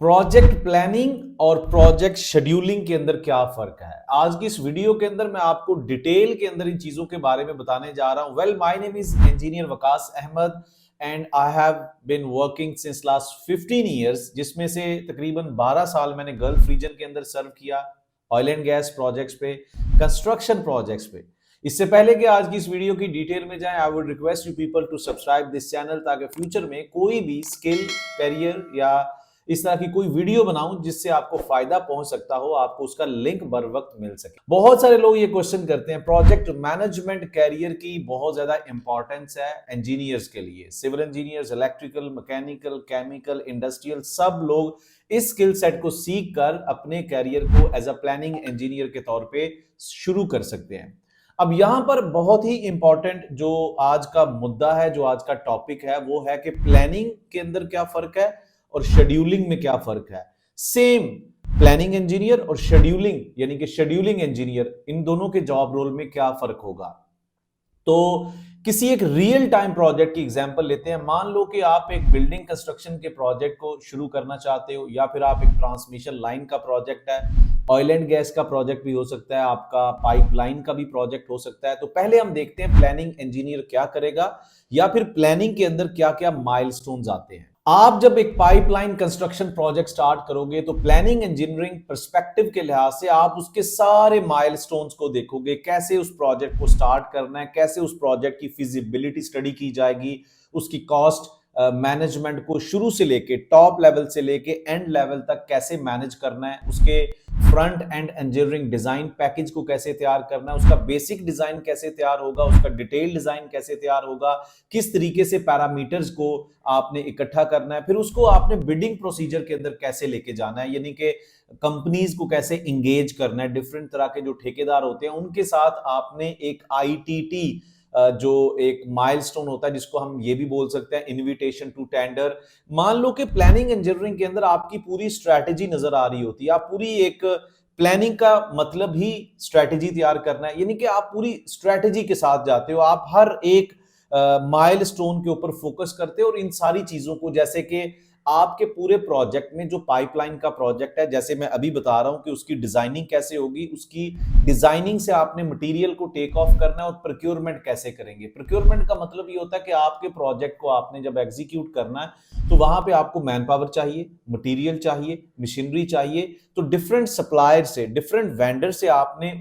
Project planning और project scheduling के अंदर क्या फर्क है। आज की इस वीडियो के अंदर मैं आपको डिटेल के अंदर इन चीजों के बारे में बताने जा रहा हूं। Well, my name is engineer Waqas Ahmed and I have been working since last 15 years, जिसमें से तकरीबन 12 साल मैंने गल्फ रीजन के अंदर सर्व किया, ऑयल एंड गैस प्रोजेक्ट्स पे, कंस्ट्रक्शन प्रोजेक्ट्स पे। इससे पहले कि आज की इस वीडियो की डिटेल में जाएं, I would request you people to subscribe this channel, ताकि फ्यूचर में कोई भी स्किल, करियर या इस तरह की कोई वीडियो बनाऊं जिससे आपको फायदा पहुंच सकता हो, आपको उसका लिंक बर वक्त मिल सके। बहुत सारे लोग ये क्वेश्चन करते हैं, प्रोजेक्ट मैनेजमेंट कैरियर की बहुत ज्यादा इंपॉर्टेंस है इंजीनियर्स के लिए। Civil engineers, electrical, mechanical, chemical, industrial, सब लोग इस स्किल सेट को सीख कर अपने कैरियर को एज अ प्लानिंग इंजीनियर के तौर पे शुरू कर सकते हैं। अब यहां पर बहुत ही इंपॉर्टेंट जो आज का मुद्दा है, जो आज का टॉपिक है, वो है कि प्लानिंग के अंदर क्या फर्क है और शेड्यूलिंग में क्या फर्क है। सेम प्लानिंग इंजीनियर और शेड्यूलिंग यानी कि शेड्यूलिंग इंजीनियर, इन दोनों के जॉब रोल में क्या फर्क होगा। तो किसी एक रियल टाइम प्रोजेक्ट की एग्जांपल लेते हैं। मान लो कि आप एक बिल्डिंग कंस्ट्रक्शन के प्रोजेक्ट को शुरू करना चाहते हो, या फिर आप एक ट्रांसमिशन लाइन का प्रोजेक्ट है, ऑयल एंड गैस का प्रोजेक्ट भी हो सकता है, आपका पाइपलाइन का भी प्रोजेक्ट हो सकता है। तो पहले हम देखते हैं प्लानिंग इंजीनियर क्या करेगा, या फिर प्लानिंग के अंदर क्या क्या माइलस्टोन्स आते हैं। आप जब एक पाइपलाइन कंस्ट्रक्शन प्रोजेक्ट स्टार्ट करोगे तो प्लानिंग इंजीनियरिंग पर्सपेक्टिव के लिहाज से आप उसके सारे माइलस्टोन्स को देखोगे, कैसे उस प्रोजेक्ट को स्टार्ट करना है, कैसे उस प्रोजेक्ट की फिजिबिलिटी स्टडी की जाएगी, उसकी कॉस्ट मैनेजमेंट को शुरू से लेके टॉप लेवल से लेके एंड लेवल तक कैसे मैनेज करना है, उसके front end engineering design package को कैसे तैयार करना है, उसका बेसिक डिजाइन कैसे तैयार होगा, उसका डिटेल डिजाइन कैसे तैयार होगा, किस तरीके से पैरामीटर्स को आपने इकट्ठा करना है, फिर उसको आपने बिडिंग प्रोसीजर के अंदर कैसे लेके जाना है, यानी कि कंपनीज को कैसे इंगेज करना है, डिफरेंट तरह के जो ठेकेदार होते हैं उनके साथ आपने एक आईटीटी जो एक माइलस्टोन होता है, जिसको हम ये भी बोल सकते हैं इनविटेशन टू टेंडर। मान लो कि प्लानिंग इंजीनियरिंग के अंदर आपकी पूरी स्ट्रैटेजी नजर आ रही होती है, आप पूरी एक प्लानिंग का मतलब ही स्ट्रैटेजी तैयार करना है, यानी कि आप पूरी स्ट्रैटेजी के साथ जाते हो, आप हर एक माइलस्टोन के ऊपर फोकस करते हो और इन सारी चीजों को, जैसे कि आपके पूरे प्रोजेक्ट में जो पाइपलाइन का प्रोजेक्ट है, जैसे मैं अभी बता रहा हूं कि उसकी डिजाइनिंग कैसे होगी, उसकी डिजाइनिंग से आपने मटेरियल को टेक ऑफ करना है और प्रोक्योरमेंट कैसे करेंगे। प्रोक्योरमेंट का मतलब ये होता है कि आपके प्रोजेक्ट को आपने जब एग्जीक्यूट करना है तो वहां पे आपको मैन पावर चाहिए, मटेरियल चाहिए, मशीनरी चाहिए। तो डिफरेंट सप्लायर से, डिफरेंट वेंडर से आपने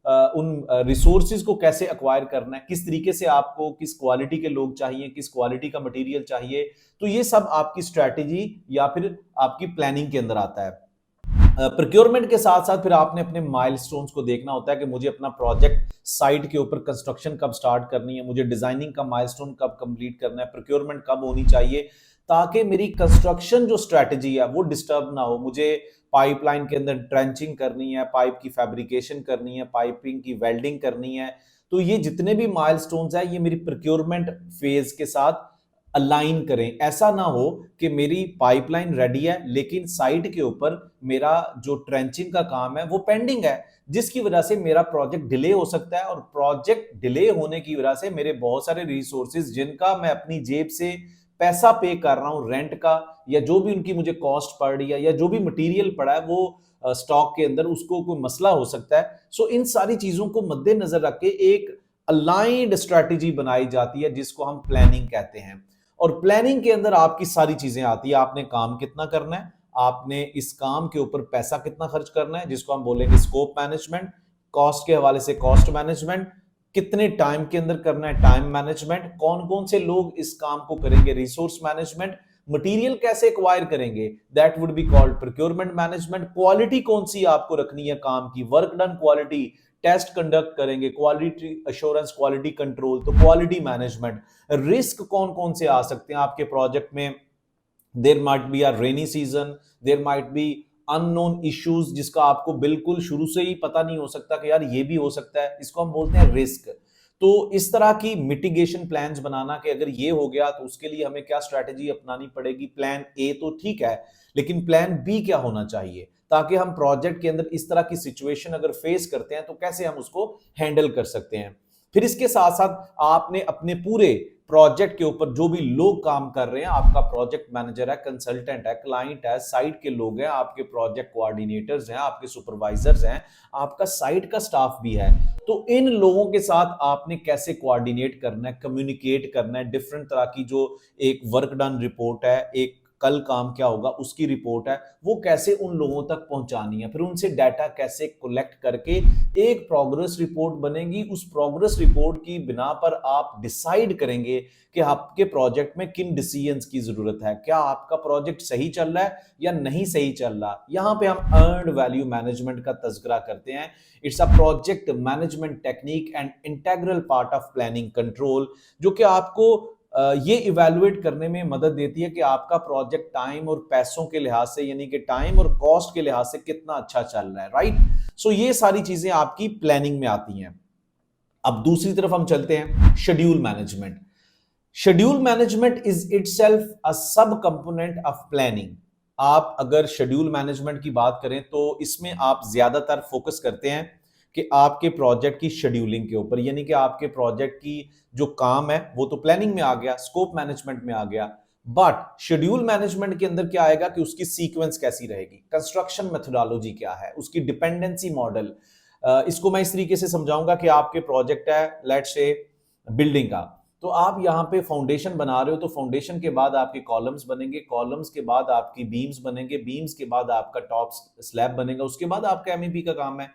उन रिसोर्सेज को कैसे एक्वायर करना है, किस तरीके से आपको किस क्वालिटी के लोग चाहिए, किस क्वालिटी का मटेरियल चाहिए। तो ये सब आपकी स्ट्रैटेजी या फिर आपकी प्लानिंग के अंदर आता है। प्रोक्योरमेंट के साथ साथ फिर आपने अपने माइलस्टोन्स को देखना होता है कि मुझे अपना प्रोजेक्ट साइट के ऊपर कंस्ट्रक्शन कब स्टार्ट करनी है, मुझे डिजाइनिंग का माइलस्टोन कब कंप्लीट करना है, प्रोक्योरमेंट कब होनी चाहिए, ताकि मेरी कंस्ट्रक्शन जो स्ट्रैटेजी है वो डिस्टर्ब ना हो। मुझे पाइपलाइन के अंदर ट्रेंचिंग करनी है, पाइप की फैब्रिकेशन करनी है, पाइपिंग की वेल्डिंग करनी है। तो ये जितने भी माइलस्टोन्स है, ये मेरी प्रोक्योरमेंट फेज के साथ अलाइन करें। ऐसा ना हो कि मेरी पाइपलाइन रेडी है लेकिन साइट के ऊपर मेरा जो ट्रेंचिंग का काम है वो पेंडिंग है, जिसकी वजह से मेरा प्रोजेक्ट डिले हो सकता है। और प्रोजेक्ट डिले होने की वजह से मेरे बहुत सारे रिसोर्सेज, जिनका मैं अपनी जेब से पैसा पे कर रहा हूं, रेंट का या जो भी उनकी मुझे कॉस्ट पड़ रही है, या जो भी मटेरियल पड़ा है वो स्टॉक के अंदर, उसको कोई मसला हो सकता है। सो इन सारी चीजों को मद्देनजर रख के एक अलाइंड स्ट्रैटेजी बनाई जाती है, जिसको हम प्लानिंग कहते हैं। और प्लानिंग के अंदर आपकी सारी चीजें आती है। आपने काम कितना करना है, आपने इस काम के ऊपर पैसा कितना खर्च करना है, जिसको हम बोलेंगे स्कोप मैनेजमेंट, कॉस्ट के हवाले से कॉस्ट मैनेजमेंट, कितने टाइम के अंदर करना है टाइम मैनेजमेंट, कौन कौन से लोग इस काम को करेंगे रिसोर्स मैनेजमेंट, मटेरियल कैसे एक्वायर करेंगे that would be called procurement management, quality कौन सी आपको रखनी है काम की, work done quality, test conduct करेंगे, क्वालिटी अश्योरेंस, क्वालिटी कंट्रोल, तो क्वालिटी मैनेजमेंट। रिस्क कौन कौन से आ सकते हैं आपके प्रोजेक्ट में, there might be a rainy season, there might be unknown issues, जिसका आपको बिल्कुल शुरू से ही पता नहीं हो सकता कि यार ये भी हो सकता है, इसको हम बोलते हैं रिस्क। तो इस तरह की मिटिगेशन प्लान्स बनाना कि अगर ये हो गया तो उसके लिए हमें क्या स्ट्रैटेजी अपनानी पड़ेगी। प्लान ए तो ठीक है, लेकिन प्लान बी क्या होना चाहिए, ताकि हम प्रोजेक्ट के अंदर इस तरह की सिचुएशन अगर फेस करते हैं तो कैसे हम उसको हैंडल कर सकते हैं। फिर इसके साथ साथ आपने अपने पूरे प्रोजेक्ट के ऊपर जो भी लोग काम कर रहे हैं, आपका प्रोजेक्ट मैनेजर है, कंसल्टेंट है, क्लाइंट है, साइट के लोग हैं, आपके प्रोजेक्ट कोऑर्डिनेटर्स हैं, आपके सुपरवाइजर्स हैं, आपका साइट का स्टाफ भी है। तो इन लोगों के साथ आपने कैसे कोऑर्डिनेट करना है, कम्युनिकेट करना है, डिफरेंट तरह की जो एक वर्क डन रिपोर्ट है, एक कल काम क्या होगा उसकी रिपोर्ट है, वो कैसे उन लोगों तक पहुंचानी है, फिर उनसे डाटा कैसे कलेक्ट करके एक प्रोग्रेस रिपोर्ट बनेगी। उस प्रोग्रेस रिपोर्ट की बिना पर आप डिसाइड करेंगे कि आपके प्रोजेक्ट में किन डिसीजंस की जरूरत है, क्या आपका प्रोजेक्ट सही चल रहा है या नहीं सही चल रहा। यहां पे हम अर्न्ड वैल्यू मैनेजमेंट का तज़किरा करते हैं। It's a project management technique and integral part of planning control, जो कि आपको ये इवैल्यूएट करने में मदद देती है कि आपका प्रोजेक्ट टाइम और पैसों के लिहाज से, यानी कि टाइम और कॉस्ट के लिहाज से कितना अच्छा चल रहा है, राइट। सो ये सारी चीजें आपकी प्लानिंग में आती हैं। अब दूसरी तरफ हम चलते हैं schedule management. Schedule management is itself a सब कंपोनेंट ऑफ प्लानिंग। आप अगर शेड्यूल मैनेजमेंट की बात करें तो इसमें आप ज्यादातर फोकस करते हैं कि आपके प्रोजेक्ट की शेड्यूलिंग के ऊपर, यानी कि आपके प्रोजेक्ट की जो काम है वो तो प्लानिंग में आ गया, स्कोप मैनेजमेंट में आ गया, बट शेड्यूल मैनेजमेंट के अंदर क्या आएगा कि उसकी सीक्वेंस कैसी रहेगी, कंस्ट्रक्शन मेथोडोलॉजी क्या है, उसकी डिपेंडेंसी मॉडल। इसको मैं इस तरीके से समझाऊंगा कि आपके प्रोजेक्ट है लेट्स से बिल्डिंग का, तो आप यहाँ पे फाउंडेशन बना रहे हो, तो फाउंडेशन के बाद आपके कॉलम्स बनेंगे, कॉलम्स के बाद आपकी बीम्स बनेंगे, बीम्स के बाद आपका टॉप स्लैब बनेगा, उसके बाद आपका एमईपी का काम है।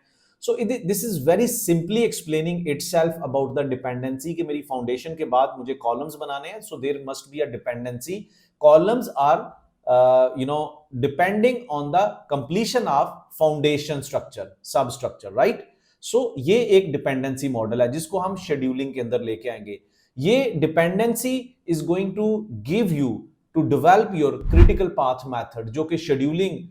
So this is very simply explaining itself about the dependency कि मेरी फाउंडेशन के बाद मुझे कॉलम्स बनाने हैं, so there must be a dependency. Columns are depending on the completion of foundation structure, substructure, right? So ये एक डिपेंडेंसी मॉडल है जिसको हम शेड्यूलिंग के अंदर लेके आएंगे। ये dependency is going to give you to develop your critical path method, जो कि शेड्यूलिंग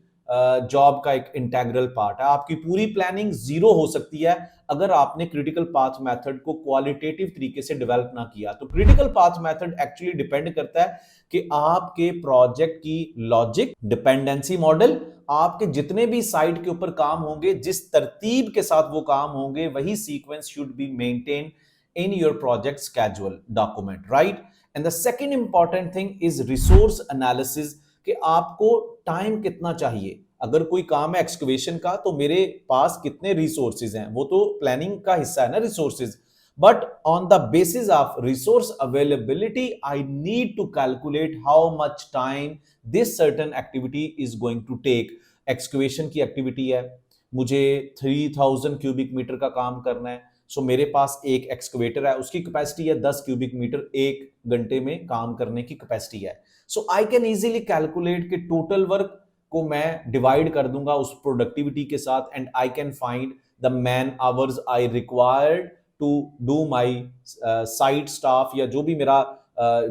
जॉब का एक इंटीग्रल पार्ट है। आपकी पूरी प्लानिंग जीरो हो सकती है अगर आपने क्रिटिकल पाथ मेथड को क्वालिटेटिव तरीके से डेवलप ना किया। तो critical path method actually depend करता है कि आपके प्रोजेक्ट की लॉजिक, डिपेंडेंसी मॉडल, आपके जितने भी साइट के ऊपर काम होंगे, जिस तरतीब के साथ वो काम होंगे, वही sequence should be maintain in your project schedule document, right. And the second important thing is resource analysis, कि आपको टाइम कितना चाहिए। अगर कोई काम है एक्सकवेशन का, तो मेरे पास कितने रिसोर्सेज हैं, वो तो प्लानिंग का हिस्सा है ना resources, but on the basis of resource availability I need to calculate how much time this certain activity is going to take. Excavation की एक्टिविटी है, मुझे 3000 क्यूबिक मीटर का काम करना है, सो मेरे पास एक एक्सकवेटर है, उसकी कैपेसिटी है 10 क्यूबिक मीटर, एक घंटे में काम करने की कैपेसिटी है। So I can easily calculate कि टोटल वर्क को मैं डिवाइड कर दूंगा उस प्रोडक्टिविटी के साथ, and I can find the man hours I required to do my site staff, या जो भी मेरा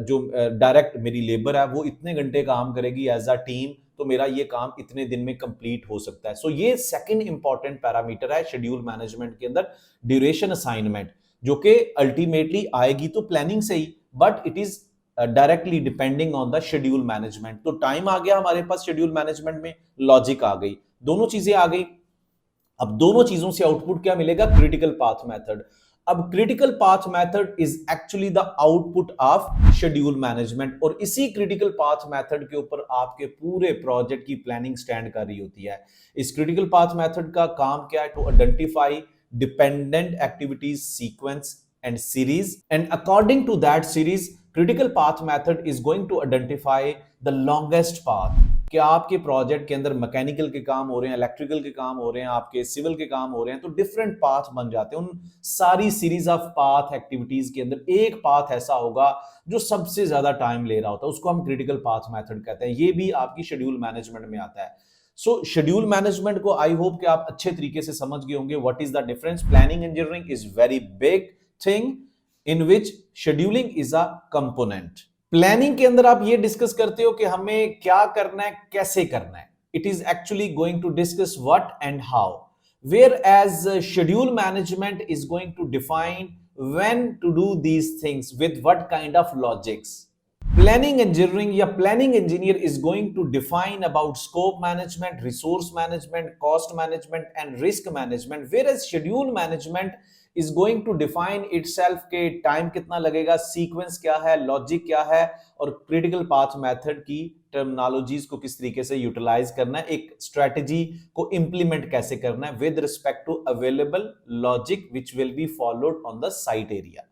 जो डायरेक्ट मेरी लेबर है वो इतने घंटे काम करेगी एज अ टीम, तो मेरा ये काम इतने दिन में कंप्लीट हो सकता है। सो ये सेकंड इंपॉर्टेंट पैरामीटर है शेड्यूल मैनेजमेंट के अंदर, ड्यूरेशन असाइनमेंट, जो कि अल्टीमेटली आएगी तो प्लानिंग से ही, but it is directly depending on the schedule management. तो टाइम आ गया हमारे पास शेड्यूल मैनेजमेंट में, लॉजिक आ गई, दोनों चीजें आ गई। अब दोनों चीजों से आउटपुट क्या मिलेगा? Critical path method. अब critical path method is actually the output of schedule management, और इसी क्रिटिकल पाथ मेथड के ऊपर आपके पूरे प्रोजेक्ट की प्लानिंग स्टैंड कर रही होती है। इस क्रिटिकल पाथ मेथड का काम क्या है? To identify dependent activities sequence and series, and according to that series critical path method is going to identify the longest path, कि आपके प्रोजेक्ट के अंदर मैकेनिकल के काम हो रहे हैं, इलेक्ट्रिकल के काम हो रहे हैं, आपके सिविल के काम हो रहे हैं, तो डिफरेंट पाथ बन जाते हैं। उन सारी सीरीज ऑफ पाथ एक्टिविटीज के अंदर एक पाथ ऐसा होगा जो सबसे ज्यादा टाइम ले रहा होता है, उसको हम क्रिटिकल पाथ मेथड कहते हैं। ये भी आपकी शेड्यूल मैनेजमेंट में आता है। सो शेड्यूल मैनेजमेंट को आई होप कि आप अच्छे तरीके से समझ गए होंगे। What is the difference? Planning engineering is very big thing in which scheduling is a component. Planning के अंदर आप ये डिस्कस करते हो कि हमें क्या करना है, कैसे करना है। It is actually going to discuss what and how, whereas schedule management is going to define when to do these things with what kind of logics. Planning engineering या planning engineer is going to define about scope management, resource management, cost management and risk management, whereas schedule management is going to define itself के time कितना लगेगा, sequence क्या है, logic क्या है और critical path method की terminologies को किस तरीके से utilize करना है, एक strategy को implement कैसे करना है with respect to available logic which will be followed on the site area.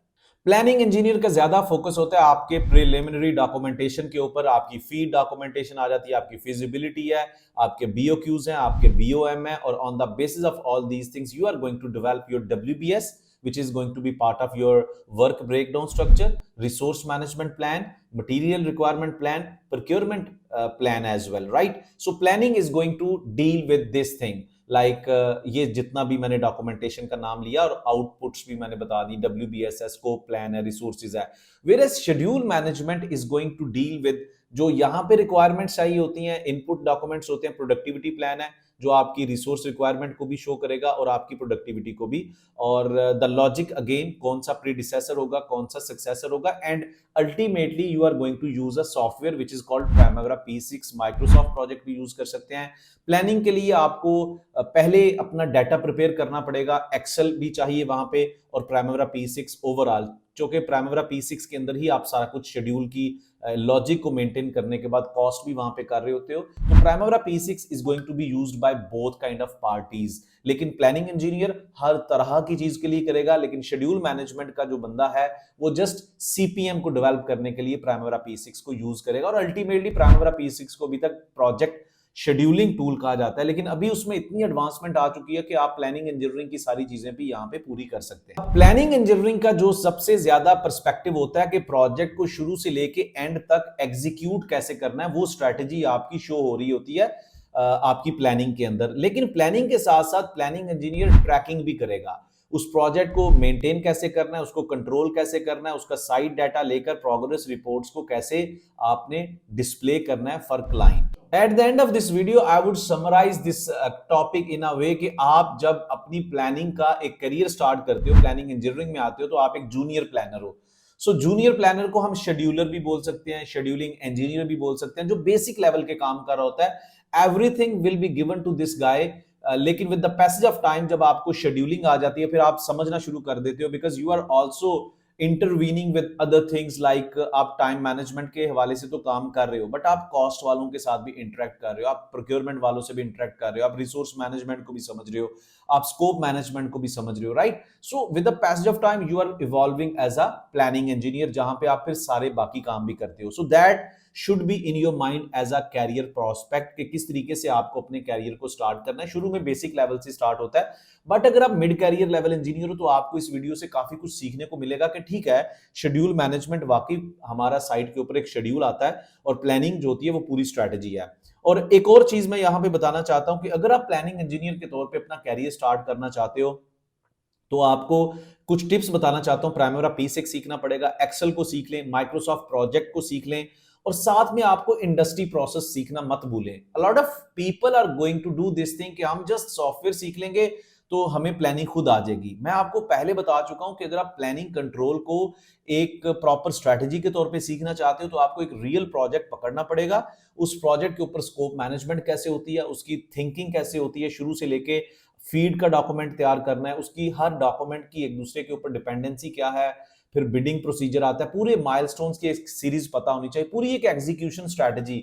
Planning engineer का ज्यादा फोकस होता है आपके प्रिलिमिनरी डॉक्यूमेंटेशन के ऊपर, आपकी फीड डॉक्यूमेंटेशन आ जाती है, आपकी फिजिबिलिटी है, आपके बीओक्यूज हैं, आपके बीओएम है, और on the basis of all these things you are going to develop your WBS which is going to be part of your work breakdown structure, resource management plan, material requirement plan, procurement plan as well, right? So planning is going to deal with this thing like ये जितना भी मैंने documentation का नाम लिया और outputs भी मैंने बता दी, WBS है, स्कोप प्लान है, रिसोर्सेज है। whereas schedule management is going to deal with जो यहाँ पे रिक्वायरमेंट्स चाहिए होती हैं, इनपुट डॉक्यूमेंट्स होते हैं, प्रोडक्टिविटी प्लान है जो आपकी रिसोर्स रिक्वायरमेंट को भी शो करेगा और आपकी प्रोडक्टिविटी को भी, और द लॉजिक अगेन कौन सा प्रीडिसेसर होगा, कौन सा सक्सेसर होगा, and ultimately you are going to use a software which is called Primavera P6, Microsoft project भी यूज कर सकते हैं। प्लानिंग के लिए आपको पहले अपना डाटा प्रिपेयर करना पड़ेगा, एक्सेल भी चाहिए वहां पे, और प्राइमेरा P6 ओवरऑल, क्योंकि प्राइमेरा P6 के अंदर ही आप सारा कुछ शेड्यूल की लॉजिक को मेंटेन करने के बाद कॉस्ट भी वहां पे कर रहे होते हो, तो Primavera P6 is going to be used by both kind of parties. लेकिन प्लानिंग इंजीनियर हर तरह की चीज के लिए करेगा, लेकिन शेड्यूल मैनेजमेंट का जो बंदा है वो जस्ट सीपीएम को डेवलप करने के लिए प्राइमेरा P6 को यूज करेगा, और अल्टीमेटली प्राइमेरा P6 को अभी तक प्रोजेक्ट शेड्यूलिंग टूल कहा जाता है, लेकिन अभी उसमें इतनी एडवांसमेंट आ चुकी है कि आप प्लानिंग इंजीनियरिंग की सारी चीजें भी यहाँ पे पूरी कर सकते हैं। प्लानिंग इंजीनियरिंग का जो सबसे ज्यादा पर्सपेक्टिव होता है कि प्रोजेक्ट को शुरू से लेके एंड तक एग्जीक्यूट कैसे करना है, वो स्ट्रेटेजी आपकी शो हो रही होती है आपकी प्लानिंग के अंदर। लेकिन प्लानिंग के साथ साथ प्लानिंग इंजीनियर ट्रैकिंग भी करेगा, उस प्रोजेक्ट को मेंटेन कैसे करना है, उसको कंट्रोल कैसे करना है, उसका साइड डाटा लेकर प्रोग्रेस रिपोर्ट्स को कैसे आपने डिस्प्ले करना है for client. At the end of this video I would summarise this topic in a way कि आप जब अपनी प्लानिंग का एक करियर स्टार्ट करते हो, प्लानिंग इंजीनियरिंग में आते हो, तो आप एक जूनियर प्लानर हो। सो जूनियर प्लानर को हम शेड्यूलर भी बोल सकते हैं, शेड्यूलिंग इंजीनियर भी बोल सकते हैं, जो बेसिक लेवल के काम कर रहा होता है। Everything will be given to this guy, लेकिन with the passage of time जब आपको शेड्यूलिंग आ जाती है, फिर आप समझना शुरू कर देते हो, because you are also intervening with other things like आप टाइम मैनेजमेंट के हवाले से तो काम कर रहे हो, बट आप कॉस्ट वालों के साथ भी इंटरेक्ट कर रहे हो, आप प्रोक्योरमेंट वालों से भी इंटरेक्ट कर रहे हो, आप रिसोर्स मैनेजमेंट को भी समझ रहे हो, आप स्कोप मैनेजमेंट को भी समझ रहे हो, right? So with the passage of time you are evolving as a planning engineer, जहां पे आप फिर सारे बाकी काम भी करते हो। So that should be in your mind as a career prospect कि किस तरीके से आपको अपने कैरियर को स्टार्ट करना है। शुरू में बेसिक लेवल से स्टार्ट होता है, बट अगर आप मिड कैरियर लेवल इंजीनियर हो तो आपको इस वीडियो से काफी कुछ सीखने को मिलेगा कि ठीक है, शेड्यूल मैनेजमेंट वाकई हमारा साइट के ऊपर एक शेड्यूल आता है, और प्लानिंग जो होती है वो पूरी स्ट्रैटेजी है। और एक और चीज मैं यहां पे बताना चाहता हूं कि अगर आप प्लानिंग इंजीनियर के तौर पे अपना कैरियर स्टार्ट करना चाहते हो, तो आपको कुछ टिप्स बताना चाहता हूं। प्राइमेरा P6 सीखना पड़ेगा, एक्सेल को सीख लें, माइक्रोसॉफ्ट प्रोजेक्ट को सीख लें, और साथ में आपको इंडस्ट्री प्रोसेस सीखना मत भूलें। A lot of people are going to do this thing कि हम जस्ट सॉफ्टवेयर सीख लेंगे तो हमें प्लानिंग खुद आ जाएगी। मैं आपको पहले बता चुका हूं कि अगर आप प्लानिंग कंट्रोल को एक प्रॉपर स्ट्रेटजी के तौर पे सीखना चाहते हो, तो आपको एक रियल प्रोजेक्ट पकड़ना पड़ेगा, उस प्रोजेक्ट के ऊपर स्कोप मैनेजमेंट कैसे होती है, उसकी थिंकिंग कैसे होती है, शुरू से लेके फीड का डॉक्यूमेंट तैयार करना है, उसकी हर डॉक्यूमेंट की एक दूसरे के ऊपर डिपेंडेंसी क्या है, फिर बिडिंग प्रोसीजर आता है, पूरे माइलस्टोन्स की एक सीरीज पता होनी चाहिए, पूरी एक एग्जीक्यूशन स्ट्रेटजी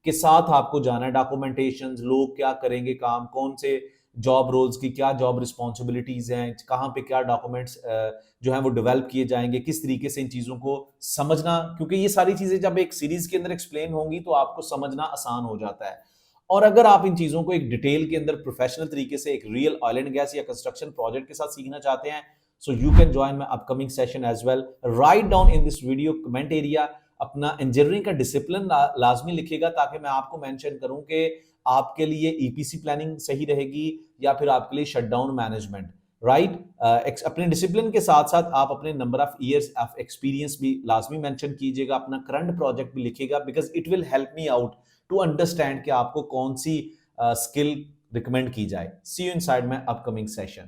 के साथ आपको जाना है। डॉक्यूमेंटेशन, लोग क्या करेंगे काम, कौन से जॉब रोल्स की क्या जॉब रिस्पॉन्सिबिलिटीज हैं, कहाँ पे क्या डॉक्यूमेंट्स जो है वो डेवलप किए जाएंगे, किस तरीके से इन चीजों को समझना, क्योंकि ये सारी चीजें जब एक सीरीज के अंदर एक्सप्लेन होंगी तो आपको समझना आसान हो जाता है। और अगर आप इन चीजों को एक डिटेल के अंदर प्रोफेशनल तरीके से एक रियल ऑयल एंड गैस या कंस्ट्रक्शन प्रोजेक्ट के साथ सीखना चाहते हैं, so you can join my upcoming session as well. Write down in this video comment area अपना इंजीनियरिंग का डिसिप्लिन लाजमी लिखिएगा, ताकि मैं आपको मेंशन करूं कि आपके लिए ईपीसी प्लानिंग सही रहेगी या फिर आपके लिए शटडाउन मैनेजमेंट, राइट? अपने डिसिप्लिन के साथ साथ आप अपने number of years of experience भी लाजमी मेंशन कीजिएगा, अपना करंट प्रोजेक्ट भी लिखिएगा, because it will help me out to understand कि आपको कौन सी स्किल रिकमेंड की जाए। See you inside my upcoming session.